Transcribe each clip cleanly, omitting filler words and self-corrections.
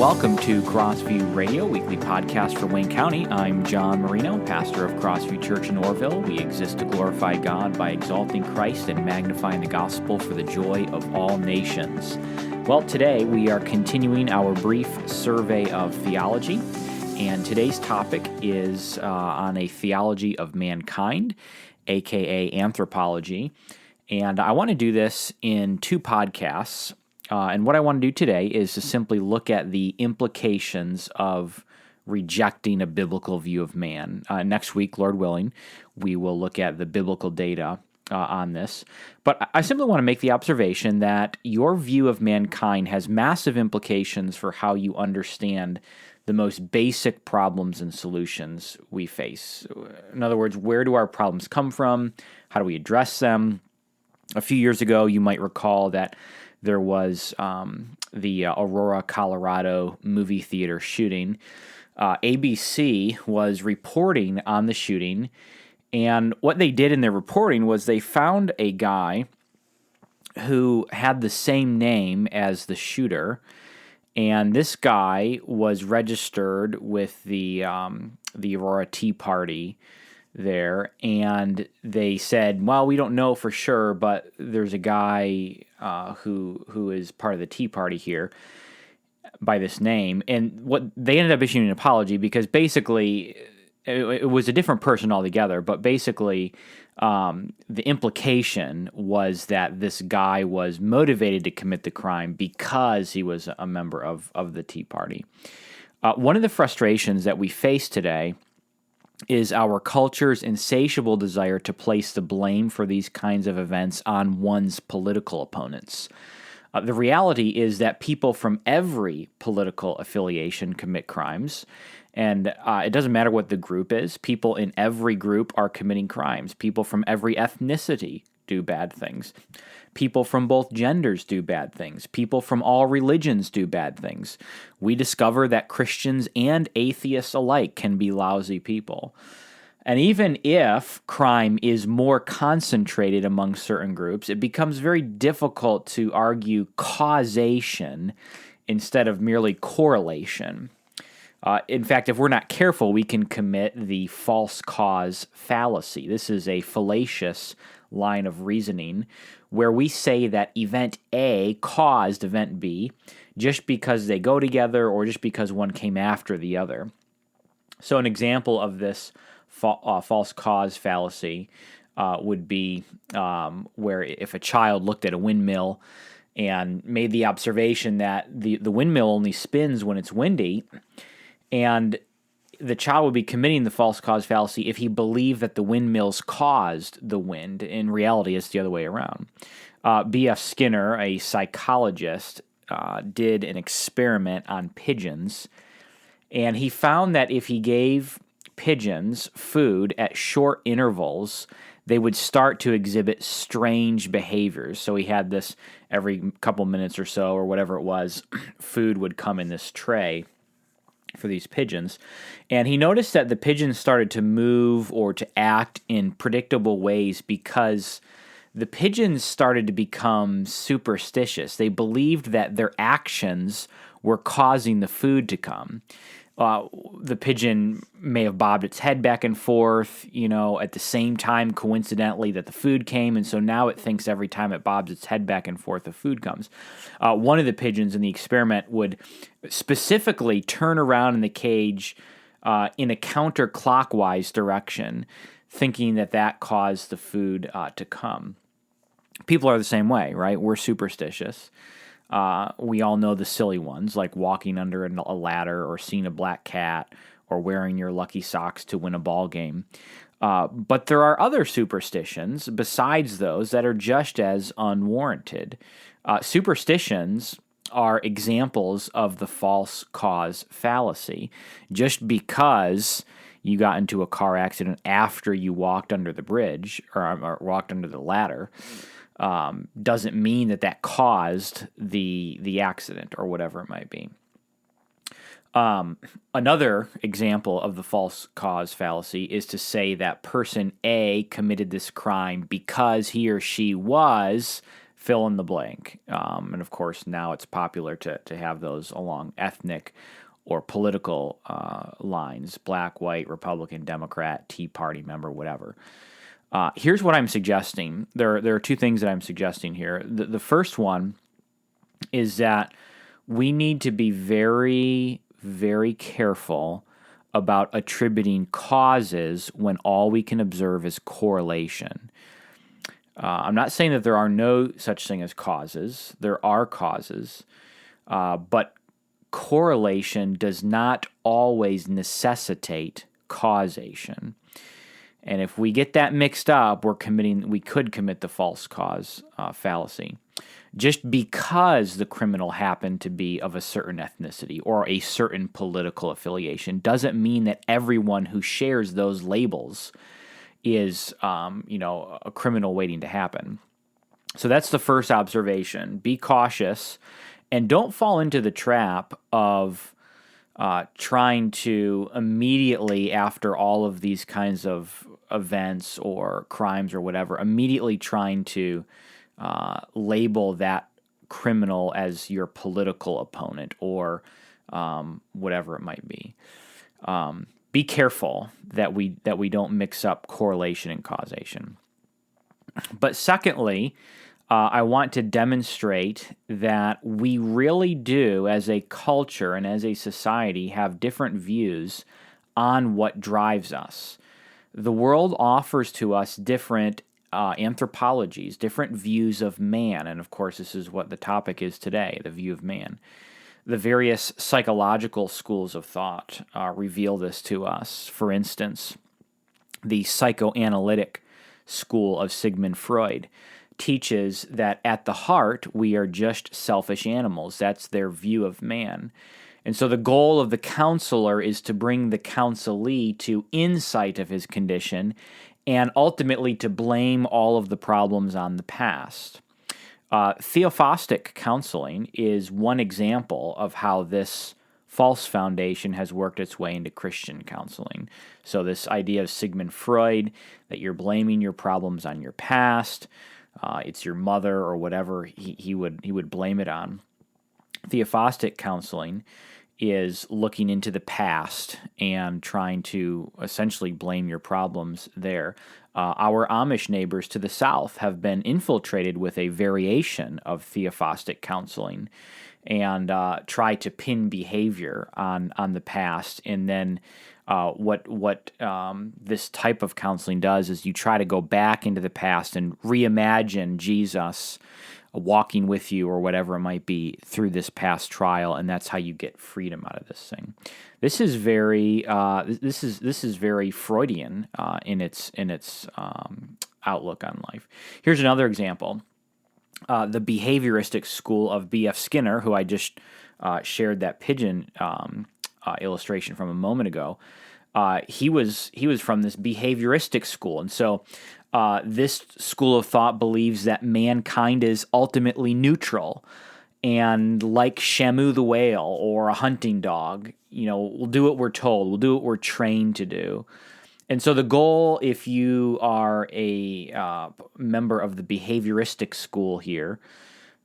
welcome to Crossview Radio, weekly podcast for Wayne County. I'm John Marino, pastor of Crossview Church in Orrville. We exist to glorify God by exalting Christ and magnifying the gospel for the joy of all nations. Well, today we are continuing our brief survey of theology, and today's topic is on a theology of mankind, aka anthropology. And I want to do this in two podcasts. And what I want to do today is to simply look at the implications of rejecting a biblical view of man. Next week, Lord willing, we will look at the biblical data on this. But I simply want to make the observation that your view of mankind has massive implications for how you understand the most basic problems and solutions we face. In other words, where do our problems come from? How do we address them? A few years ago, you might recall that there was the Aurora, Colorado movie theater shooting. ABC was reporting on the shooting, and what they did in their reporting was they found a guy who had the same name as the shooter, and this guy was registered with the Aurora Tea Party there, and they said, well, we don't know for sure, but there's a guy who is part of the Tea Party here by this name. And what they ended up issuing an apology because basically it was a different person altogether, but basically the implication was that this guy was motivated to commit the crime because he was a member of the Tea Party. One of the frustrations that we face today is our culture's insatiable desire to place the blame for these kinds of events on one's political opponents. The reality is that people from every political affiliation commit crimes, and it doesn't matter what the group is. People in every group are committing crimes. People from every ethnicity do bad things. People from both genders do bad things. People from all religions do bad things. We discover that Christians and atheists alike can be lousy people. And even if crime is more concentrated among certain groups, it becomes very difficult to argue causation instead of merely correlation. In fact, if we're not careful, we can commit the false cause fallacy. This is a fallacious line of reasoning where we say that event A caused event B just because they go together or just because one came after the other. So an example of this false cause fallacy would be where if a child looked at a windmill and made the observation that the windmill only spins when it's windy, and the child would be committing the false cause fallacy if he believed that the windmills caused the wind. In reality, it's the other way around. B.F. Skinner, a psychologist, did an experiment on pigeons, and he found that if he gave pigeons food at short intervals, they would start to exhibit strange behaviors. So he had this every couple minutes or so, or whatever it was, food would come in this tray for these pigeons, and he noticed that the pigeons started to move or to act in predictable ways because the pigeons started to become superstitious. They believed that their actions were causing the food to come. The pigeon may have bobbed its head back and forth, at the same time, coincidentally, that the food came, and so now it thinks every time it bobs its head back and forth, the food comes. One of the pigeons in the experiment would specifically turn around in the cage in a counterclockwise direction, thinking that caused the food to come. People are the same way, right? We're superstitious. We all know the silly ones, like walking under a ladder or seeing a black cat or wearing your lucky socks to win a ball game. But there are other superstitions besides those that are just as unwarranted. Superstitions are examples of the false cause fallacy. Just because you got into a car accident after you walked under the bridge or walked under the ladder doesn't mean that caused the accident or whatever it might be. Another example of the false cause fallacy is to say that person A committed this crime because he or she was fill in the blank. And of course, now it's popular to have those along ethnic or political lines: black, white, Republican, Democrat, Tea Party member, whatever. Here's what I'm suggesting. There are two things that I'm suggesting here. The first one is that we need to be very, very careful about attributing causes when all we can observe is correlation. I'm not saying that there are no such thing as causes. There are causes, but correlation does not always necessitate causation. And if we get that mixed up, we could commit the false cause fallacy. Just because the criminal happened to be of a certain ethnicity or a certain political affiliation doesn't mean that everyone who shares those labels is, a criminal waiting to happen. So that's the first observation. Be cautious and don't fall into the trap of trying to immediately, after all of these kinds of events or crimes or whatever, immediately trying to label that criminal as your political opponent or whatever it might be. Be careful that we don't mix up correlation and causation. But secondly, I want to demonstrate that we really do, as a culture and as a society, have different views on what drives us. The world offers to us different anthropologies, different views of man, and of course this is what the topic is today, the view of man. The various psychological schools of thought reveal this to us. For instance, the psychoanalytic school of Sigmund Freud teaches that at the heart we are just selfish animals. That's their view of man. And so the goal of the counselor is to bring the counselee to insight of his condition and ultimately to blame all of the problems on the past. Theophotic counseling is one example of how this false foundation has worked its way into Christian counseling. So this idea of Sigmund Freud, that you're blaming your problems on your past, it's your mother or whatever he would blame it on. Theophotic counseling is looking into the past and trying to essentially blame your problems there. Our Amish neighbors to the south have been infiltrated with a variation of theophotic counseling and try to pin behavior on the past. And then what this type of counseling does is you try to go back into the past and reimagine Jesus walking with you or whatever it might be through this past trial, and that's how you get freedom out of this thing. This is very very Freudian in its outlook on life. Here's another example: the behavioristic school of B.F. Skinner, who I just shared that pigeon illustration from a moment ago. He was from this behavioristic school, and so this school of thought believes that mankind is ultimately neutral, and like Shamu the whale or a hunting dog, we'll do what we're told, we'll do what we're trained to do. And so the goal, if you are a member of the behavioristic school here,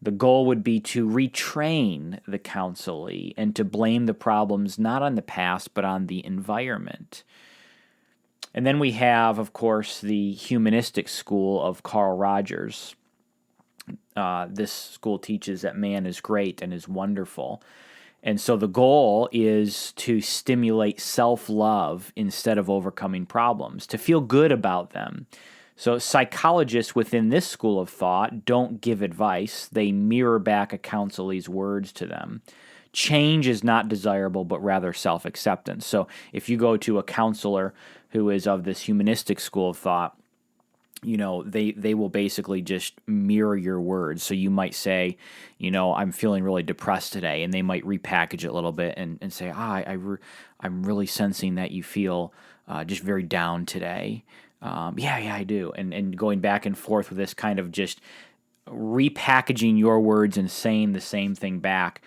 the goal would be to retrain the counselee and to blame the problems not on the past, but on the environment. And then we have, of course, the humanistic school of Carl Rogers. This school teaches that man is great and is wonderful. And so the goal is to stimulate self-love instead of overcoming problems, to feel good about them. So psychologists within this school of thought don't give advice. They mirror back a counselee's words to them. Change is not desirable, but rather self-acceptance. So if you go to a counselor who is of this humanistic school of thought, they will basically just mirror your words. So you might say, I'm feeling really depressed today, and they might repackage it a little bit and say, I'm really sensing that you feel just very down today. Yeah, I do. And going back and forth with this kind of just repackaging your words and saying the same thing back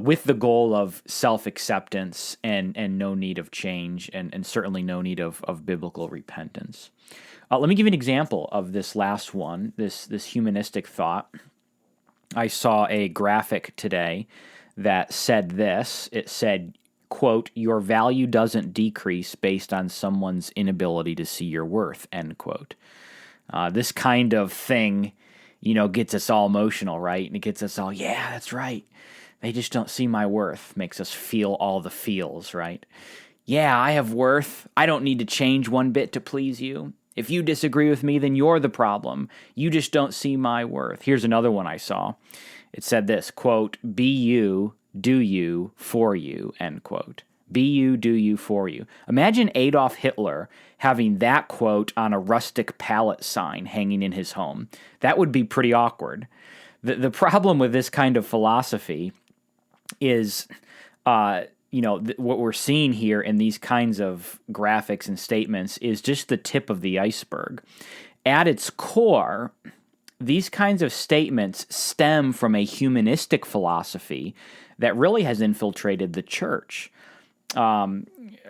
with the goal of self-acceptance and no need of change and certainly no need of biblical repentance. Let me give you an example of this last one, this humanistic thought. I saw a graphic today that said this. It said, quote, "Your value doesn't decrease based on someone's inability to see your worth," end quote. This kind of thing, gets us all emotional, right? And it gets us all, yeah, that's right. They just don't see my worth. Makes us feel all the feels, right? Yeah, I have worth. I don't need to change one bit to please you. If you disagree with me, then you're the problem. You just don't see my worth. Here's another one I saw. It said this, quote, "Be you, do you, for you," end quote. Be you, do you, for you. Imagine Adolf Hitler having that quote on a rustic pallet sign hanging in his home. That would be pretty awkward. The problem with this kind of philosophy is, what we're seeing here in these kinds of graphics and statements is just the tip of the iceberg. At its core, these kinds of statements stem from a humanistic philosophy that really has infiltrated the church.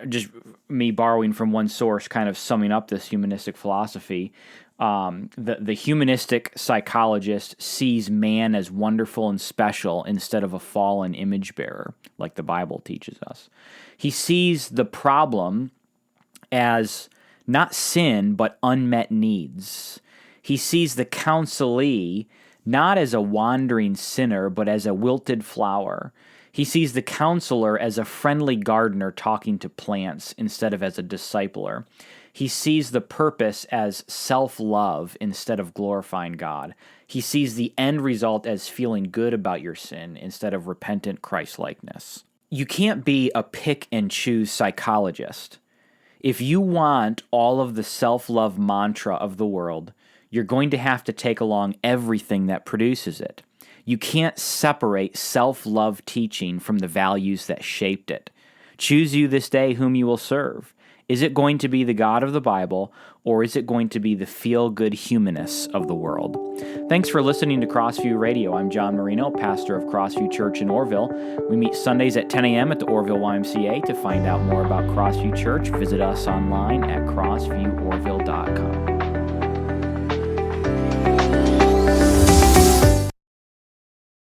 Just me borrowing from one source, kind of summing up this humanistic philosophy. The humanistic psychologist sees man as wonderful and special instead of a fallen image bearer, like the Bible teaches us. He sees the problem as not sin, but unmet needs. He sees the counselee not as a wandering sinner, but as a wilted flower. He sees the counselor as a friendly gardener talking to plants instead of as a discipler. He sees the purpose as self-love instead of glorifying God. He sees the end result as feeling good about your sin instead of repentant Christ-likeness. You can't be a pick-and-choose psychologist. If you want all of the self-love mantra of the world, you're going to have to take along everything that produces it. You can't separate self-love teaching from the values that shaped it. Choose you this day whom you will serve. Is it going to be the God of the Bible, or is it going to be the feel-good humanists of the world? Thanks for listening to Crossview Radio. I'm John Marino, pastor of Crossview Church in Orville. We meet Sundays at 10 a.m. at the Orville YMCA. To find out more about Crossview Church, visit us online at crossvieworville.com.